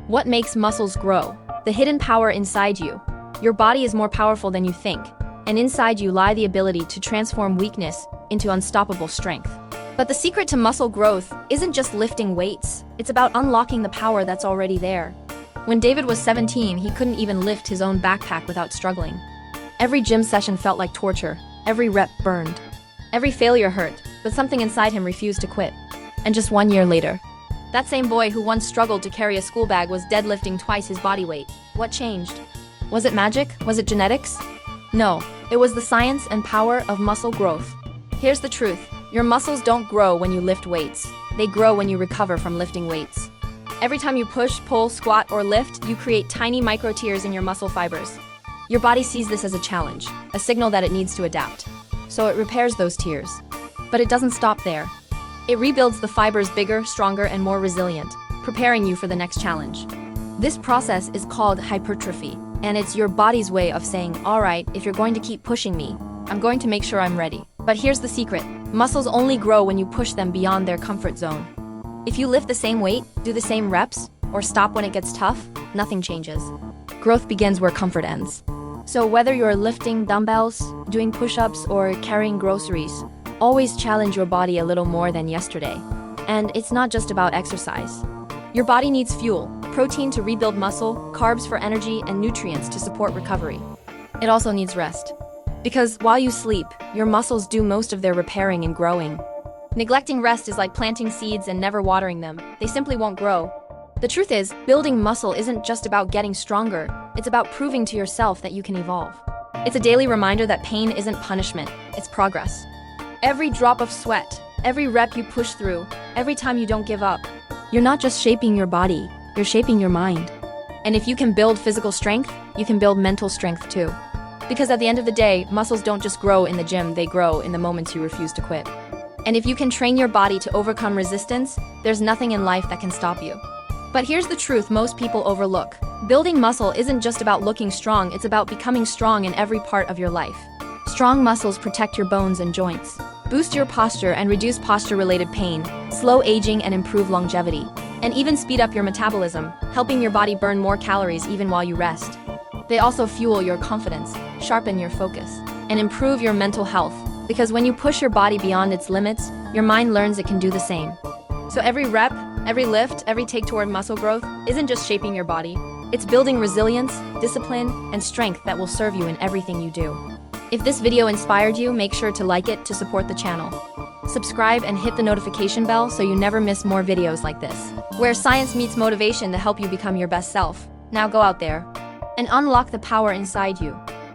What makes muscles grow? The hidden power inside you. Your body is more powerful than you think, and inside you lie the ability to transform weakness into unstoppable strength. But the secret to muscle growth isn't just lifting weights, it's about unlocking the power that's already there. When David was 17, he couldn't even lift his own backpack without struggling. Every gym session felt like torture, every rep burned. Every failure hurt, but something inside him refused to quit. And just 1 year later, that same boy who once struggled to carry a school bag was deadlifting twice his body weight. What changed? Was it magic? Was it genetics? No, it was the science and power of muscle growth. Here's the truth. Your muscles don't grow when you lift weights. They grow when you recover from lifting weights. Every time you push, pull, squat, or lift, you create tiny micro tears in your muscle fibers. Your body sees this as a challenge, a signal that it needs to adapt. So it repairs those tears. But it doesn't stop there. It rebuilds the fibers bigger, stronger, and more resilient, preparing you for the next challenge. This process is called hypertrophy, and it's your body's way of saying, all right, if you're going to keep pushing me, I'm going to make sure I'm ready. But here's the secret. Muscles only grow when you push them beyond their comfort zone. If you lift the same weight, do the same reps, or stop when it gets tough, nothing changes. Growth begins where comfort ends. So whether you're lifting dumbbells, doing push-ups, or carrying groceries, always challenge your body a little more than yesterday. And it's not just about exercise. Your body needs fuel, protein to rebuild muscle, carbs for energy, and nutrients to support recovery. It also needs rest. Because while you sleep, your muscles do most of their repairing and growing. Neglecting rest is like planting seeds and never watering them. They simply won't grow. The truth is, building muscle isn't just about getting stronger, it's about proving to yourself that you can evolve. It's a daily reminder that pain isn't punishment, it's progress. Every drop of sweat, every rep you push through, every time you don't give up, you're not just shaping your body, you're shaping your mind. And if you can build physical strength, you can build mental strength too. Because at the end of the day, muscles don't just grow in the gym, they grow in the moments you refuse to quit. And if you can train your body to overcome resistance, there's nothing in life that can stop you. But here's the truth most people overlook. Building muscle isn't just about looking strong, it's about becoming strong in every part of your life. Strong muscles protect your bones and joints, boost your posture and reduce posture-related pain, slow aging and improve longevity, and even speed up your metabolism, helping your body burn more calories even while you rest. They also fuel your confidence, sharpen your focus, and improve your mental health, because when you push your body beyond its limits, your mind learns it can do the same. So every rep, every lift, every take toward muscle growth isn't just shaping your body, it's building resilience, discipline, and strength that will serve you in everything you do. If this video inspired you, make sure to like it to support the channel. Subscribe and hit the notification bell so you never miss more videos like this, where science meets motivation to help you become your best self. Now go out there and unlock the power inside you.